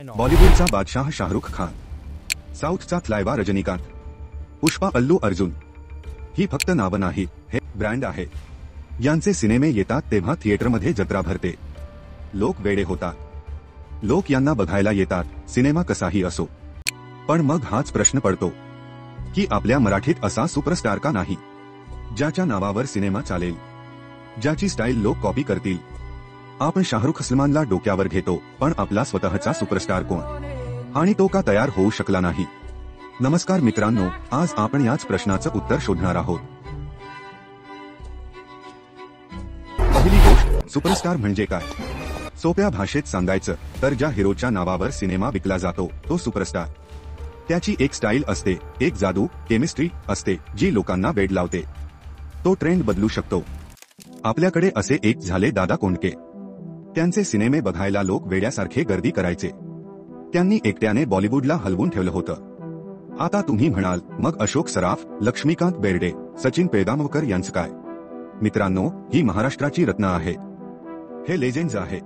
बॉलिवूडचा बादशाह शाहरुख खान, साऊथचा थलाइवा रजनीकांत, पुष्पा अल्लू अर्जुन ही फक्त नावं नाही, हे ब्रँड आहे. यांचे सिनेमे येतात तेव्हा थिएटरमध्ये जत्रा भरते. लोक वेडे होतात. लोक यांना बघायला येतात, सिनेमा कसाही असो. पण मग हाच प्रश्न पडतो की आपल्या मराठीत असा सुपरस्टार का नाही, ज्याच्या नावावर सिनेमा चालेल, ज्याची स्टाईल लोक कॉपी करतील. आपण शाहरुख सलमानला डोक्यावर घेतो, पण आपला स्वतःचा सुपरस्टार कोण, आणि तो का तयार होऊ शकला नाही? नमस्कार मित्रांनो, आज आपण याच प्रश्नाचं उत्तर शोधणार आहोत. पहिली गोष्ट, सुपरस्टार म्हणजे काय? सोप्या भाषेत सांगायचं तर ज्या हिरोच्या नावावर सिनेमा विकला जातो तो सुपरस्टार. त्याची एक स्टाईल असते, एक जादू, केमिस्ट्री असते जी लोकांना वेड लावते. तो ट्रेंड बदलू शकतो. आपल्याकडे असे एक झाले दादा कोंडके. त्यांचे सिनेमे बघायला लोक वेड्यासारखे गर्दी करायचे. त्यांनी एकट्याने बॉलिवूडला हलवून ठेवलं होतं. आता तुम्ही म्हणाल, मग अशोक सराफ, लक्ष्मीकांत बेर्डे, सचिन पेगामकर यांचं काय? मित्रांनो, ही महाराष्ट्राची रत्न आहे. हे लेजेंड्स आहे.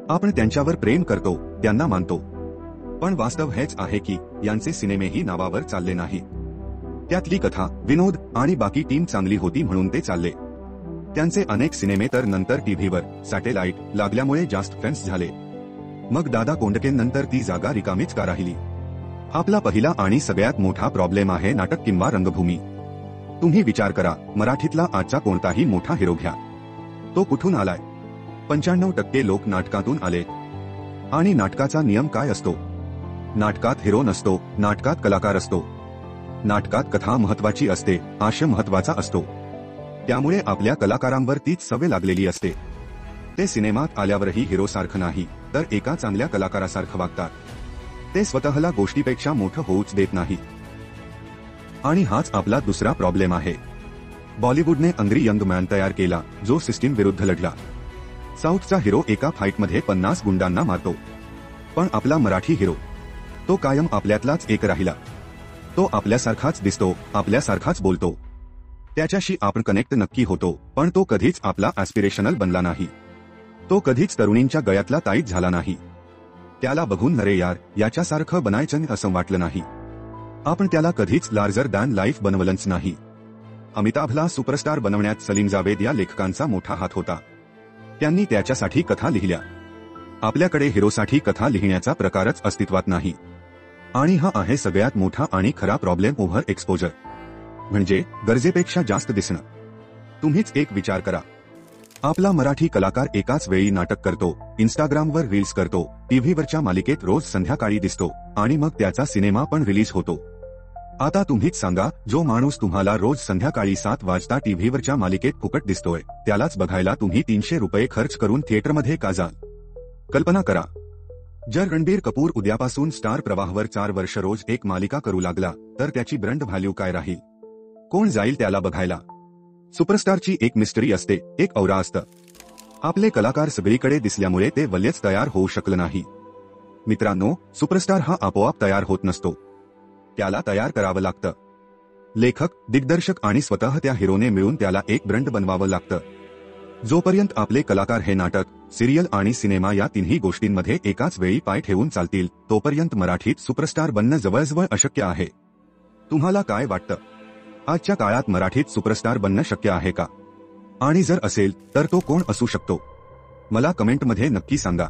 आपण त्यांच्यावर प्रेम करतो, त्यांना मानतो. पण वास्तव हेच आहे की यांचे सिनेमेही नावावर चालले नाही. त्यातली कथा, विनोद आणि बाकी टीम चांगली होती म्हणून ते चालले. त्यांचे अनेक सिनेमे तर नंतर टीव्हीवर, सॅटेलाइट लागल्यामुळे जास्त फेमस झाले. मग दादा कोंडकेंनंतर ती जागा रिकामीच का राहिली? आपला पहिला आणि सगळ्यात मोठा प्रॉब्लेम आहे नाटक किंवा रंगभूमी. तुम्ही विचार करा, मराठीतला आजचा कोणताही मोठा हिरो घ्या, तो कुठून आलाय? 95% लोक नाटकातून आले. आणि नाटकाचा नियम काय असतो? नाटकात हिरो नसतो, नाटकात कलाकार असतो. नाटकात कथा महत्वाची असते, आशय महत्वाचा असतो. त्यामुळे आपल्या कलाकारांवर तीच सवय लागलेली असते. ते सिनेमात आल्यावरही हिरो सारखं नाही, तर एका चांगल्या कलाकारासारखं वागतात. ते स्वतःला गोष्टीपेक्षा मोठं होऊच देत नाही. आणि हाच आपला दुसरा प्रॉब्लेम आहे. बॉलिवूडने अंग्री यंग मॅन तयार केला, जो सिस्टीम विरुद्ध लढला. साऊथचा हिरो एका फाईटमध्ये 50 गुंडांना मारतो. पण आपला मराठी हिरो, तो कायम आपल्यातलाच एक राहिला. तो आपल्यासारखाच दिसतो, आपल्यासारखाच बोलतो. त्याच्याशी आपण कनेक्ट नक्की होतो, पण तो कधीच आपला ॲस्पिरेशनल बनला नाही. तो कधीच तरुणींच्या गळ्यातला ताईत झाला नाही. त्याला बघून नरे यार, याच्यासारखं बनायचं असं वाटलं नाही. आपण त्याला कधीच लार्जर दॅन लाईफ बनवलंच नाही. अमिताभला सुपरस्टार बनवण्यात सलीम जावेद या लेखकांचा मोठा हात होता. त्यांनी त्याच्यासाठी कथा लिहिल्या. आपल्याकडे हिरोसाठी कथा लिहिण्याचा प्रकारच अस्तित्वात नाही. आणि हा आहे सगळ्यात मोठा आणि खरा प्रॉब्लेम, ओव्हर एक्सपोजर. म्हणजे गरजेपेक्षा जास्त दिसणं. तुम्हीच एक विचार करा, आपला मराठी कलाकार एकाच वेळी नाटक करतो, इंस्टाग्रामवर रील्स करतो, टीव्हीवरच्या मालिकेत रोज संध्याकाळी दिसतो, आणि मग त्याचा सिनेमा पण रिलीज होतो. आता तुम्हीच सांगा, जो माणूस तुम्हाला रोज संध्याकाळी 7 वाजता टीव्हीवरच्या मालिकेत फुकट दिसतोय, त्यालाच बघायला तुम्ही 300 रुपये खर्च करून थिएटरमध्ये का जाल? कल्पना करा, जर रणबीर कपूर उद्यापासून स्टार प्रवाहवर 4 वर्ष रोज एक मालिका करू लागला, तर त्याची ब्रँड व्हॅल्यू काय राहील? कोण जाईल त्याला बघायला? सुपरस्टारची एक मिस्टरी असते, एक औरा असतं. आपले कलाकार सगळीकडे दिसल्यामुळे ते वल्यच तयार होऊ शकलं नाही. मित्रांनो, सुपरस्टार हा आपोआप तयार होत नसतो. त्याला तयार करावं लागतं. लेखक, दिग्दर्शक आणि स्वतः त्या हिरोने मिळून त्याला एक ब्रँड बनवावं लागतं. जोपर्यंत आपले कलाकार हे नाटक, सिरियल आणि सिनेमा या तिन्ही गोष्टींमध्ये एकाच वेळी पाय ठेवून चालतील, तोपर्यंत मराठीत सुपरस्टार बनणं जवळजवळ अशक्य आहे. तुम्हाला काय वाटतं? आजच्या काळात मराठीत सुपरस्टार बनणं शक्य आहे का? आणि जर असेल तर तो कोण असू शकतो? मला कमेंटमध्ये नक्की सांगा.